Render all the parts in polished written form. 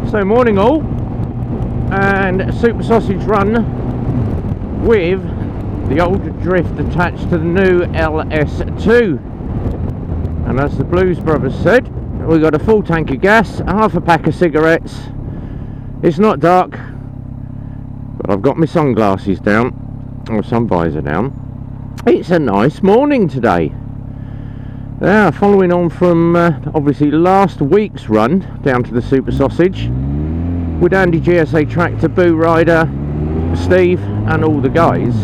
So morning all, and super sausage run with the old drift attached to the new LS2. And as the Blues Brothers said, we got a full tank of gas, half a pack of cigarettes. It's not dark, but I've got my sunglasses down, or sun visor down. It's a nice morning today. Now, following on from obviously last week's run down to the Super Sausage with Andy GSA Tractor, Boo Rider, Steve and all the guys,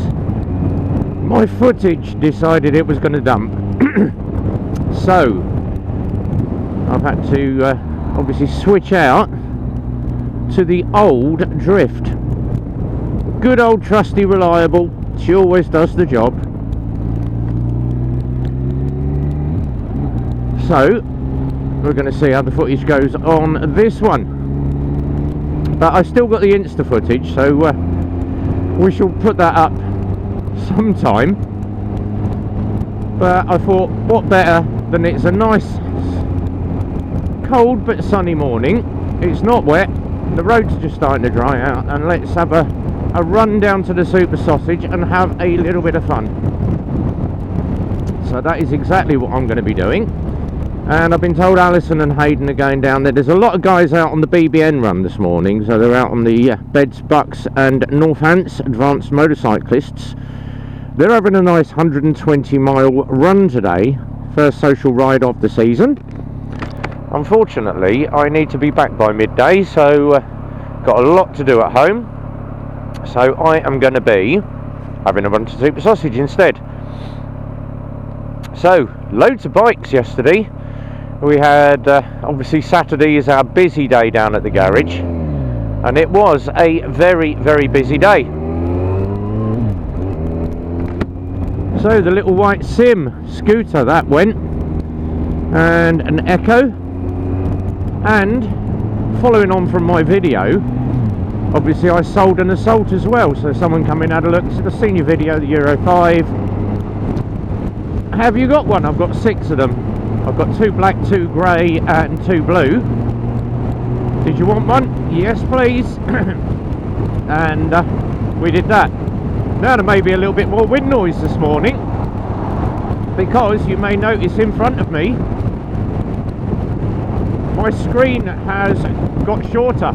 my footage decided it was going to dump. So I've had to obviously switch out to the old drift. Good old trusty reliable, she always does the job. So we're going to see how the footage goes on this one, but I still got the Insta footage, so we shall put that up sometime. But I thought, what better than it's a nice cold but sunny morning, it's not wet, the roads are just starting to dry out, and let's have a run down to the Super Sausage and have a little bit of fun. So that is exactly what I'm going to be doing. And I've been told Alison and Hayden are going down there. There's a lot of guys out on the BBN run this morning, so they're out on the Beds, Bucks and Northants advanced motorcyclists. They're having a nice 120-mile run today, first social ride of the season. Unfortunately, I need to be back by midday, so got a lot to do at home. So I am going to be having a run to Super Sausage instead. So, loads of bikes yesterday. We had, obviously Saturday is our busy day down at the garage, and it was a very, very busy day. So the little white Sim scooter, that went, and an Echo, and following on from my video, obviously I sold an Assault as well, so someone come in and had a look. So I've seen your video, the Euro 5. Have you got one? I've got 6 of them. I've got 2 black, 2 grey and 2 blue. Did you want one? Yes please. And we did that. Now there may be a little bit more wind noise this morning, because you may notice in front of me my screen has got shorter.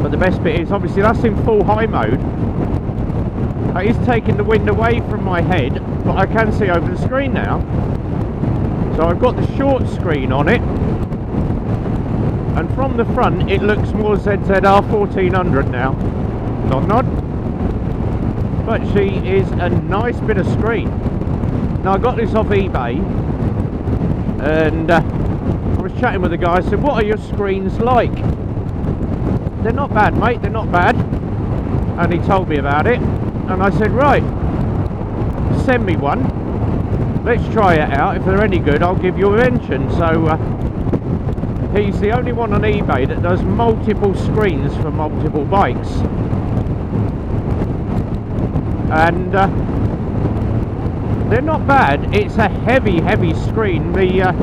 But the best bit is, obviously that's in full high mode. It is taking the wind away from my head, but I can see over the screen now. So I've got the short screen on it, and from the front it looks more ZZR 1400 now. Nod nod. But she is a nice bit of screen. Now I got this off eBay, and I was chatting with the guy. I said, what are your screens like? They're not bad mate, they're not bad. And he told me about it, and I said, right, send me one, let's try it out. If they're any good, I'll give you a mention. So he's the only one on eBay that does multiple screens for multiple bikes, and they're not bad. It's a heavy screen. The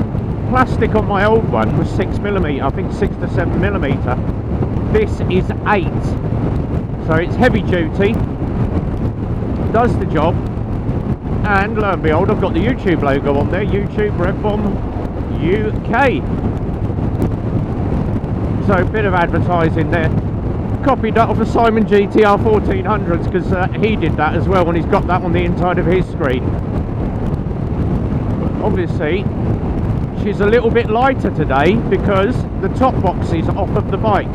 plastic on my old one was 6mm, I think 6 to 7mm. This is 8, so it's heavy duty, does the job. And lo and behold, I've got the YouTube logo on there, YouTube RevBomb UK. So a bit of advertising there. Copied that off a Simon GTR 1400s, because he did that as well, and he's got that on the inside of his screen. Obviously she's a little bit lighter today because the top box is off of the bike.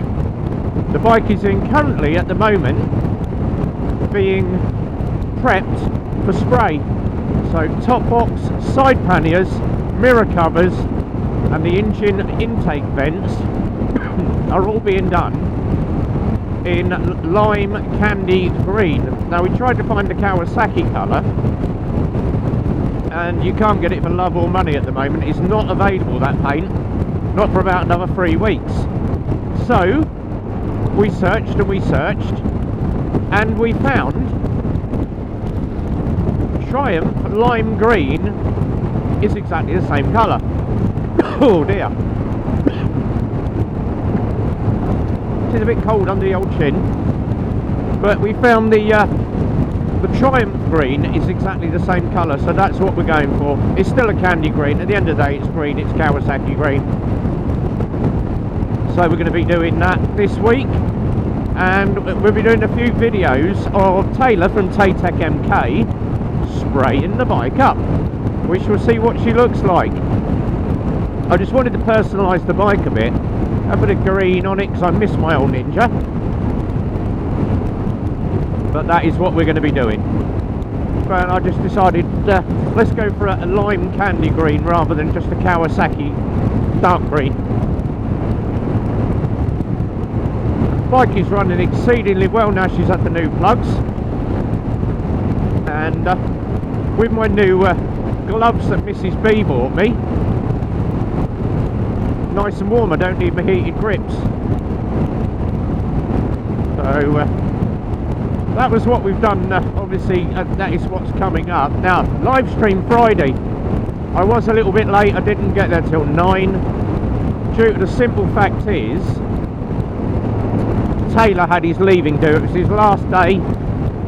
The bike is in currently at the moment being prepped for spray. So top box, side panniers, mirror covers and the engine intake vents are all being done in lime candy green. Now we tried to find the Kawasaki colour, and you can't get it for love or money at the moment. It's not available, that paint, not for about another 3 weeks. So we searched and we searched, and we found Triumph lime green is exactly the same colour. Oh dear. Started a bit cold under the old chin, but we found the Triumph green is exactly the same colour, so that's what we're going for. It's still a candy green. At the end of the day, it's green. It's Kawasaki green. So we're going to be doing that this week, and we'll be doing a few videos of Taylor from Taytech MK spraying the bike up. We shall see what she looks like. I just wanted to personalise the bike a bit, a bit of green on it because I miss my old Ninja. But that is what we're going to be doing. But I just decided let's go for a lime candy green rather than just a Kawasaki dark green. Bike is running exceedingly well now. She's had the new plugs, and with my new gloves that Mrs. B bought me, nice and warm. I don't need my heated grips. So that was what we've done. Obviously, that is what's coming up now. Live stream Friday. I was a little bit late. I didn't get there till 9. Due to the simple fact is, Taylor had his leaving do. It was his last day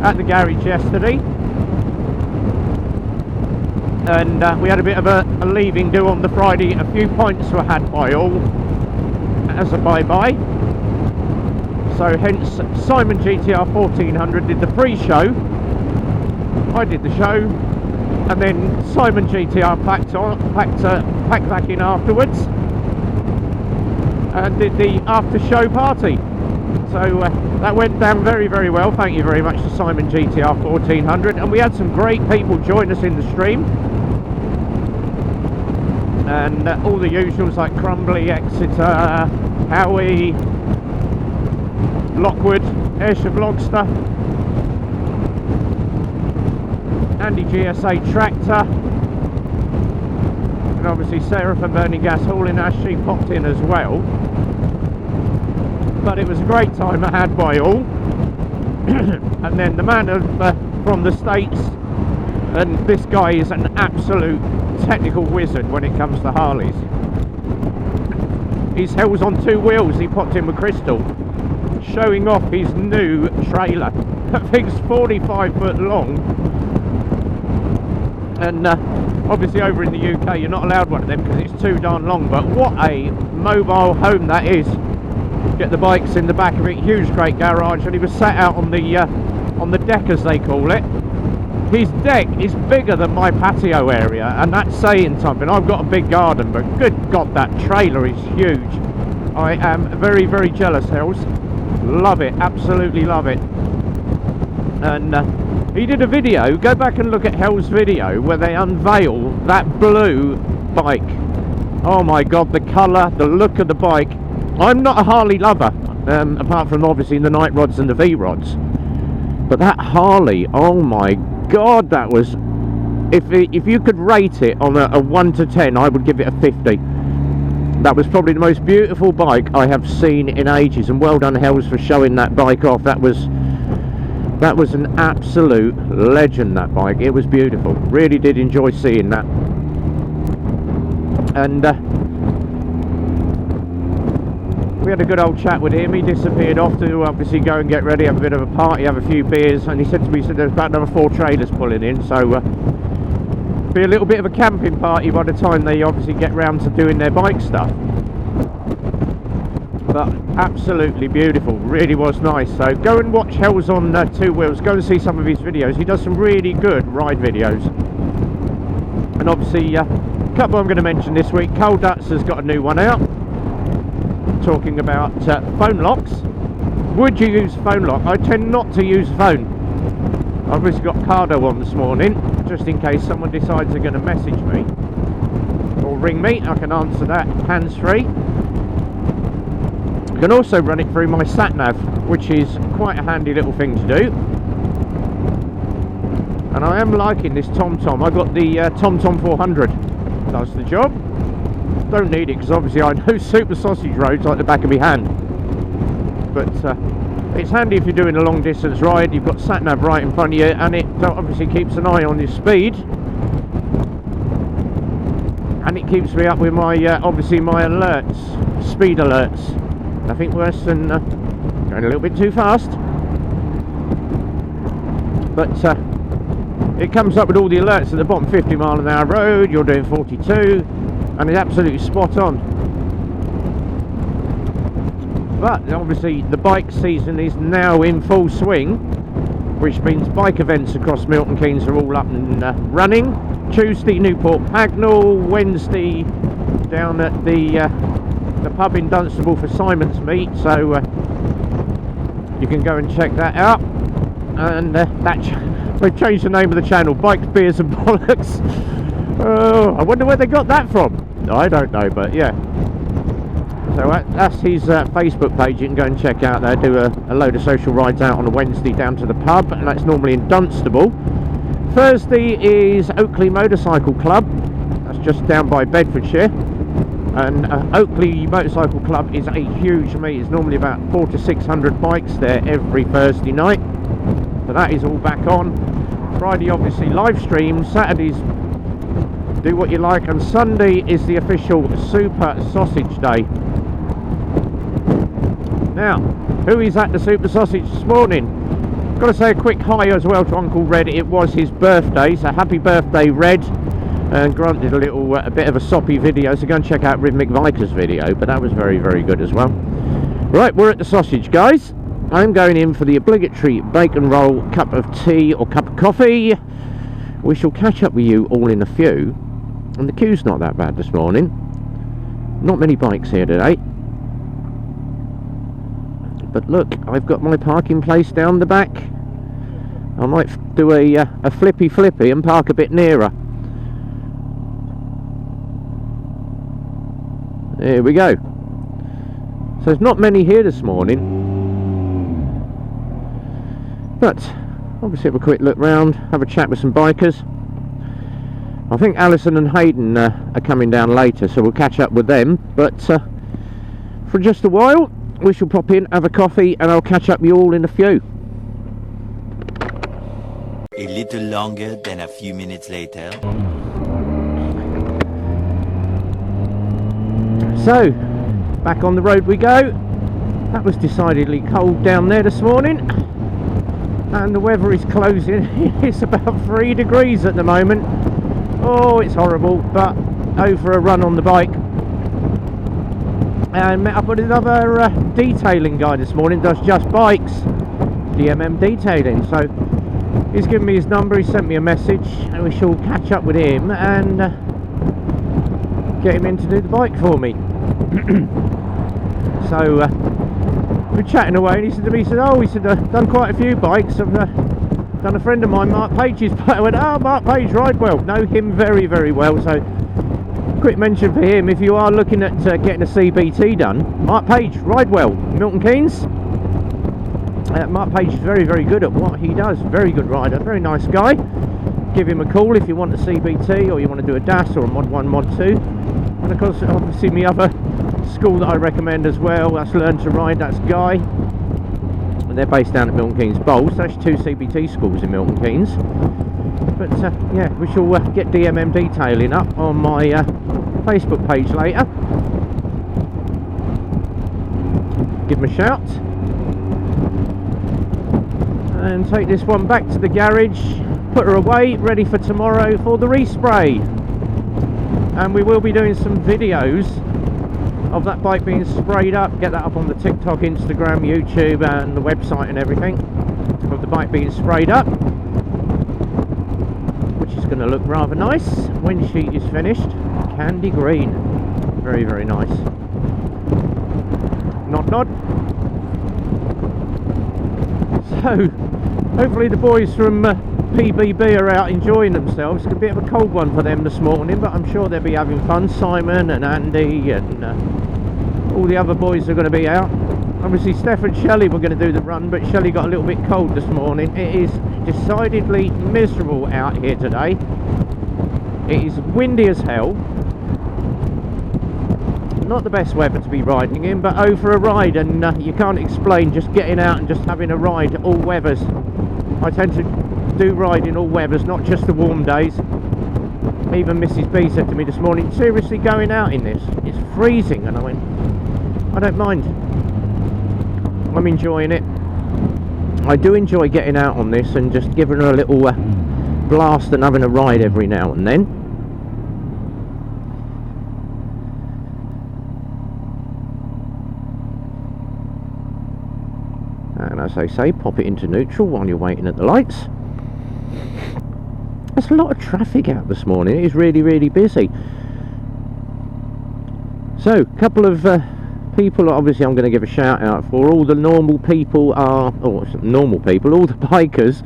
at the garage yesterday, and we had a bit of a leaving do on the Friday. A few pints were had by all as a bye-bye. So hence Simon GTR 1400 did the pre-show, I did the show, and then Simon GTR packed back in afterwards and did the after show party. So that went down very, very well. Thank you very much to Simon GTR 1400, and we had some great people join us in the stream, and all the usuals like Crumbly, Exeter, Howie, Lockwood, Ayrshire Vlogster, Andy GSA Tractor, and obviously Sarah from Burning Gas Hauling Ash, she popped in as well. But it was a great time I had by all. And then the man from the States, and this guy is an absolute technical wizard when it comes to Harleys. His hell's on 2 wheels. He popped in with Crystal, showing off his new trailer. That thing's 45 foot long, and obviously over in the UK you're not allowed one of them because it's too darn long. But what a mobile home that is. Get the bikes in the back of it, huge great garage, and he was sat out on the deck, as they call it. His deck is bigger than my patio area, and that's saying something. I've got a big garden, but good God, that trailer is huge. I am very, very jealous, Hells. Love it, absolutely love it. And he did a video, go back and look at Hell's video where they unveil that blue bike. Oh my God, the colour, the look of the bike. I'm not a Harley lover, apart from obviously the night rods and the V rods, but that Harley, oh my God, that was, if you could rate it on a 1 to 10, I would give it a 50. That was probably the most beautiful bike I have seen in ages, and well done Hells for showing that bike off. That was an absolute legend, that bike. It was beautiful, really did enjoy seeing that. And we had a good old chat with him. He disappeared off to obviously go and get ready, have a bit of a party, have a few beers, and he said to me, there's about another 4 trailers pulling in, so be a little bit of a camping party by the time they obviously get round to doing their bike stuff. But absolutely beautiful, really was nice. So go and watch Hells on 2 wheels, go and see some of his videos. He does some really good ride videos. And obviously a couple I'm going to mention this week. Cole Dutz has got a new one out, talking about phone locks. Would you use phone lock? I tend not to use phone. I've obviously got Cardo on this morning, just in case someone decides they're going to message me or ring me. I can answer that hands-free. I can also run it through my sat-nav, which is quite a handy little thing to do. And I am liking this TomTom. I got the TomTom 400. Does the job. Don't need it because obviously I know super sausage roads like the back of my hand. But it's handy if you're doing a long distance ride. You've got sat-nav right in front of you, and it obviously keeps an eye on your speed. And it keeps me up with my obviously my alerts, speed alerts. Nothing worse than going a little bit too fast. But it comes up with all the alerts at the bottom. 50 mile an hour road, you're doing 42, and it's absolutely spot on. But obviously the bike season is now in full swing, which means bike events across Milton Keynes are all up and running. Tuesday, Newport Pagnell. Wednesday, down at the pub in Dunstable for Simon's meet, so you can go and check that out. And we've changed the name of the channel, Bikes, Beers and Bollocks. Oh, I wonder where they got that from. I don't know, but yeah. So that's his Facebook page. You can go and check out there. Do a load of social rides out on a Wednesday down to the pub, and that's normally in Dunstable. Thursday is Oakley Motorcycle Club. That's just down by Bedfordshire. And Oakley Motorcycle Club is a huge meet. It's normally about 400 to 600 bikes there every Thursday night. So that is all back on. Friday obviously live stream. Saturdays do what you like, and Sunday is the official Super Sausage Day. Now, who is at the Super Sausage this morning? Got to say a quick hi as well to Uncle Red. It was his birthday, so happy birthday, Red. And granted a bit of a soppy video, so go and check out Rhythmic Viker's video, but that was very, very good as well. Right, we're at the sausage, guys. I'm going in for the obligatory bacon roll, cup of tea or cup of coffee. We shall catch up with you all in a few. And the queue's not that bad this morning. Not many bikes here today. But look, I've got my parking place down the back. I might do a flippy and park a bit nearer. There we go. So there's not many here this morning, but obviously have a quick look round, have a chat with some bikers. I think Alison and Hayden are coming down later, so we'll catch up with them. But for just a while, we shall pop in, have a coffee, and I'll catch up with you all in a few. A little longer than a few minutes later. So, back on the road we go. That was decidedly cold down there this morning, and the weather is closing. It's about 3 degrees at the moment. Oh, it's horrible, but over a run on the bike. And met up with another detailing guy this morning, does just bikes, DMM detailing. So he's given me his number, he sent me a message, and we shall catch up with him and get him in to do the bike for me. So we're chatting away, and he said to me, I've done quite a few bikes. I've done a friend of mine, Mark Page's bike. I went, oh, Mark Page, ride well. Know him very, very well. So quick mention for him, if you are looking at getting a CBT done, Mark Page, ride well, Milton Keynes. Mark Page is very, very good at what he does. Very good rider, very nice guy. Give him a call if you want a CBT, or you want to do a DAS or a Mod 1, Mod 2. And of course, obviously, my other school that I recommend as well, that's Learn to Ride, that's Guy. And they're based down at Milton Keynes Bowls. There's 2 CBT schools in Milton Keynes. But yeah, we shall get DMM detailing up on my Facebook page later. Give them a shout. And take this one back to the garage, put her away, ready for tomorrow for the respray. And we will be doing some videos of that bike being sprayed up, get that up on the TikTok, Instagram, YouTube and the website and everything, of the bike being sprayed up, which is going to look rather nice when she is finished. Candy green, very, very nice. Nod. So hopefully the boys from PBB are out enjoying themselves. It's a bit of a cold one for them this morning, but I'm sure they'll be having fun. Simon and Andy and all the other boys are going to be out. Obviously Steph and Shelley were going to do the run, but Shelley got a little bit cold this morning. It is decidedly miserable out here today. It is windy as hell. Not the best weather to be riding in, but over a ride, and you can't explain just getting out and just having a ride all weathers. I tend to do ride in all weathers, not just the warm days. Even Mrs. B said to me this morning, seriously going out in this? It's freezing. And I went, I don't mind. I'm enjoying it. I do enjoy getting out on this and just giving her a little blast and having a ride every now and then. And as they say, pop it into neutral while you're waiting at the lights. There's a lot of traffic out this morning. It is really, really busy. So, a couple of people, obviously I'm going to give a shout out for. All the normal people are, or normal people, all the bikers.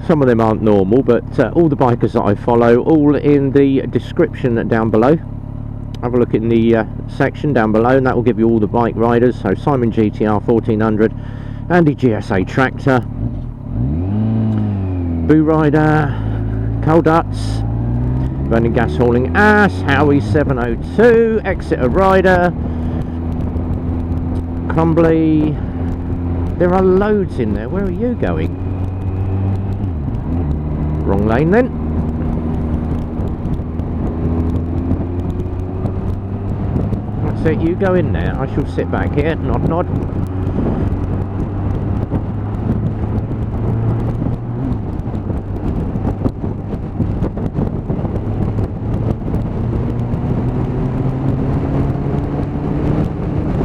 Some of them aren't normal, but all the bikers that I follow, all in the description down below. Have a look in the section down below, and that will give you all the bike riders. So Simon GTR 1400, Andy GSA Tractor, Boo Rider, Colduts, Burning Gas Hauling Ass, Howie 702, Exeter Rider, Crumbly. There are loads in there. Where are you going? Wrong lane then. That's it, you go in there. I shall sit back here. Nod, nod.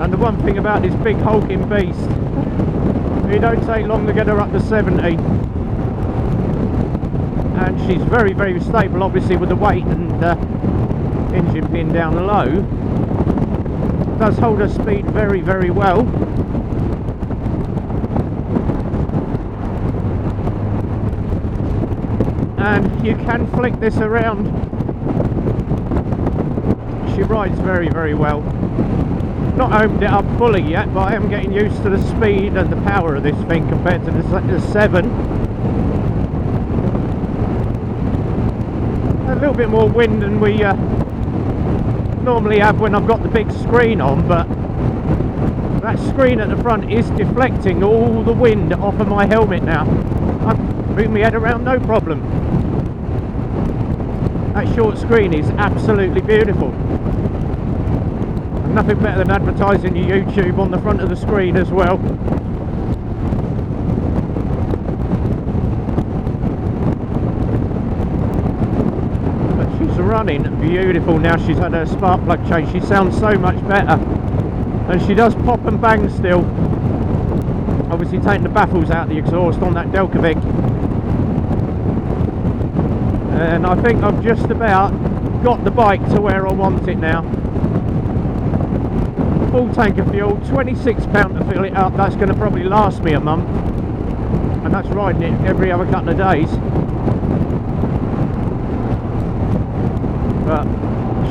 And the one thing about this big hulking beast, it don't take long to get her up to 70. And she's very, very stable, obviously, with the weight and engine being down low. Does hold her speed very, very well. And you can flick this around. She rides very, very well. Not opened it up fully yet, but I am getting used to the speed and the power of this thing compared to the 7. A little bit more wind than we normally have when I've got the big screen on, but that screen at the front is deflecting all the wind off of my helmet now. I can move my head around no problem. That short screen is absolutely beautiful. Nothing better than advertising your YouTube on the front of the screen as well. But she's running beautiful now. She's had her spark plug change. She sounds so much better. And she does pop and bang still. Obviously taking the baffles out of the exhaust on that Delcovic. And I think I've just about got the bike to where I want it now. Full tank of fuel, £26 to fill it up. That's going to probably last me a month, and that's riding it every other couple of days. But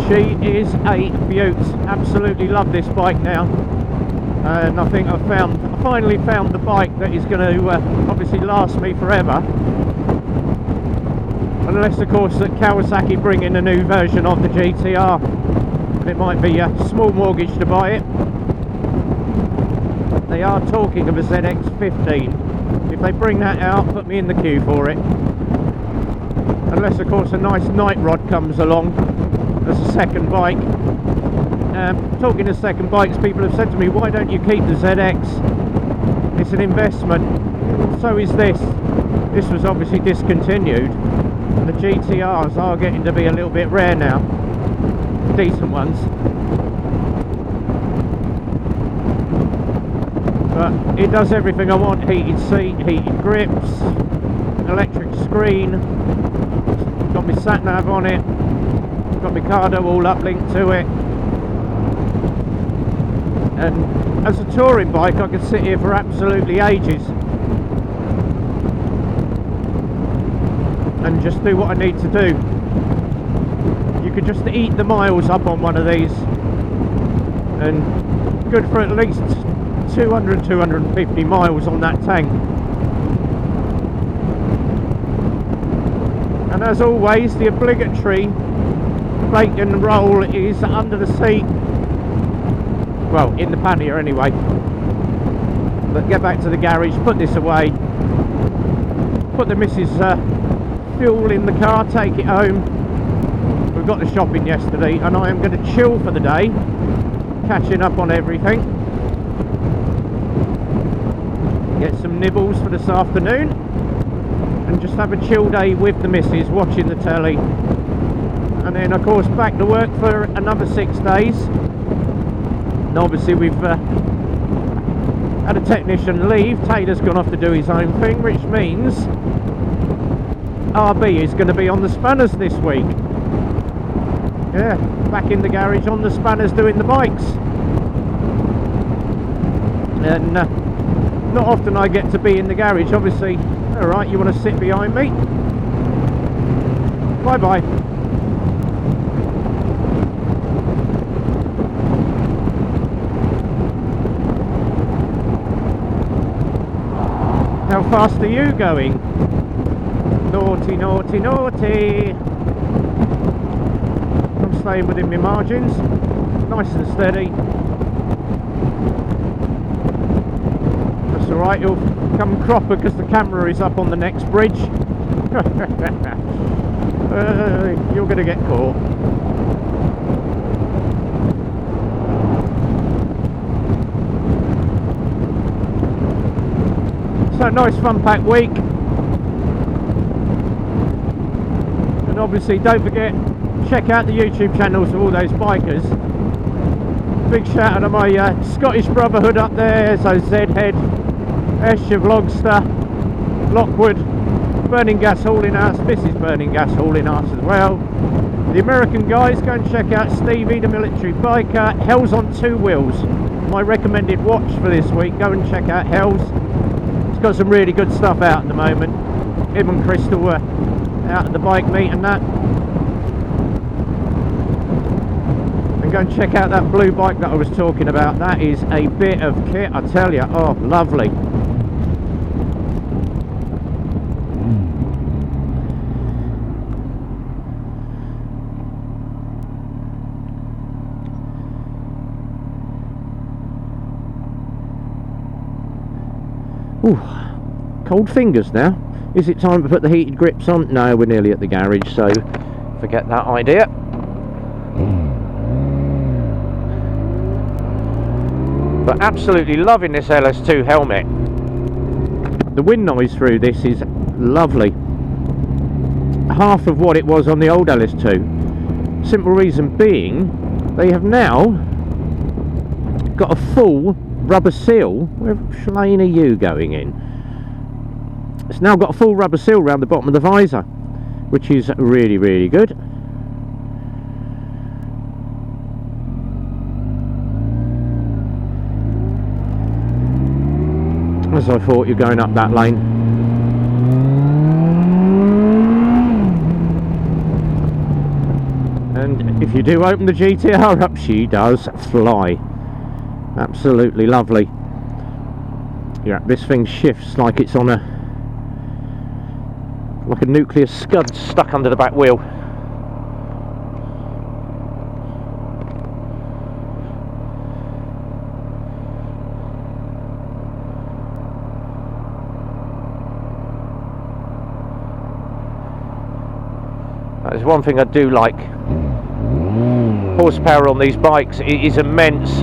she is a beaut. Absolutely love this bike now, and I think I finally found the bike that is going to obviously last me forever, unless of course that Kawasaki bring in a new version of the GTR. It might be a small mortgage to buy it. They are talking of a ZX15. If they bring that out, put me in the queue for it. Unless of course a nice night rod comes along as a second bike. Talking of second bikes, people have said to me, why don't you keep the ZX? It's an investment. So is this. This was obviously discontinued, and the GTRs are getting to be a little bit rare now. Decent ones, but it does everything I want. Heated seat, heated grips, electric screen, got my sat nav on it, got my Cardo all uplinked to it, and as a touring bike I could sit here for absolutely ages and just do what I need to do. You could just eat the miles up on one of these, and good for at least 200-250 miles on that tank. And as always, the obligatory bacon roll is under the seat, well, in the pannier anyway. But get back to the garage, put this away, put the missus fuel in the car, take it home. We got the shopping yesterday, and I am going to chill for the day, catching up on everything. get some nibbles for this afternoon, and just have a chill day with the missus, watching the telly. And then of course back to work for another 6 days. And obviously we've had a technician leave. Taylor's gone off to do his own thing, which means RB is going to be on the spanners this week. Yeah, back in the garage on the spanners doing the bikes. And not often I get to be in the garage, obviously. Alright, you want to sit behind me? Bye bye. How fast are you going? Naughty, naughty, naughty. I'm staying within my margins, nice and steady. That's alright, you'll come cropper because the camera is up on the next bridge. You're going to get caught. So nice fun packed week. And obviously don't forget, check out the YouTube channels of all those bikers. Big shout out to my Scottish Brotherhood up there, so Zedhead, Escher, Vlogster, Lockwood, Burning Gas Hauling Arse, Mrs. Burning Gas Hauling Arse as well. The American guys, go and check out Stevie the Military Biker. Hell's on 2 Wheels, my recommended watch for this week. Go and check out Hell's. It's got some really good stuff out at the moment. Him and Crystal were out at the bike meet and that. And go and check out that blue bike that I was talking about. That is a bit of kit, I tell you. Oh, lovely. Ooh, cold fingers now. Is it time to put the heated grips on? No, we're nearly at the garage, so forget that idea. But absolutely loving this LS2 helmet. The wind noise through this is lovely. Half of what it was on the old LS2. Simple reason being, they have now got a full rubber seal. Where lane are you going in? It's now got a full rubber seal around the bottom of the visor, which is really, really good. As I thought, you're going up that lane. And if you do open the GTR up, she does fly. Absolutely lovely. Yeah, this thing shifts like it's on a nuclear scud stuck under the back wheel. That is one thing I do like. Horsepower on these bikes is immense.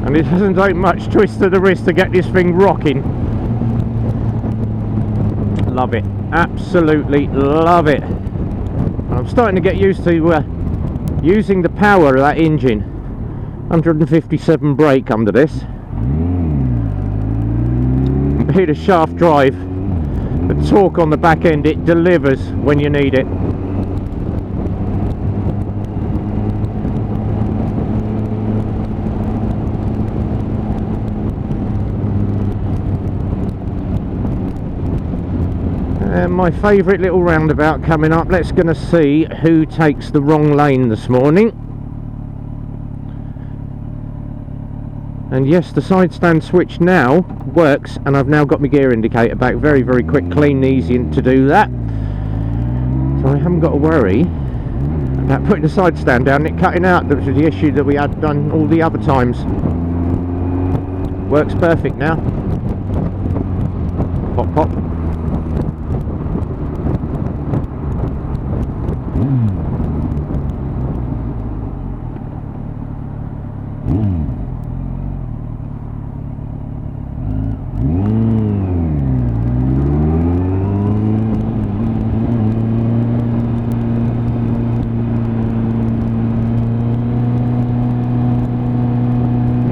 And it doesn't take much twist of the wrist to get this thing rocking. Love it, absolutely love it. And I'm starting to get used to using the power of that engine. 157 brake under this. Be the shaft drive, the torque on the back end, it delivers when you need it. And my favourite little roundabout coming up. Let's gonna see who takes the wrong lane this morning. And yes, the side stand switch now works, and I've now got my gear indicator back. Very, very quick, clean, easy to do that. So I haven't got to worry about putting the side stand down and it cutting out, which was the issue that we had done all the other times. Works perfect now. Pop, pop.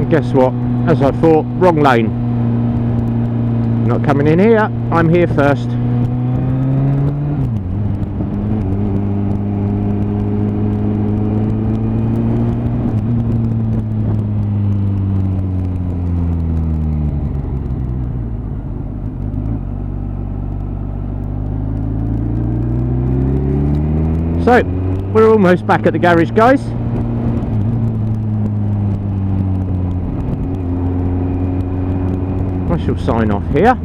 Guess what? As I thought, wrong lane. Not coming in here, I'm here first. So, we're almost back at the garage, guys. I shall sign off here.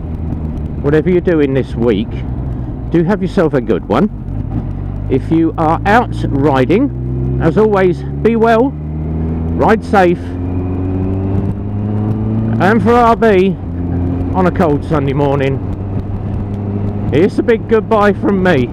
Whatever you're doing this week, do have yourself a good one. If you are out riding, as always, be well, ride safe, and for RB on a cold Sunday morning, here's a big goodbye from me.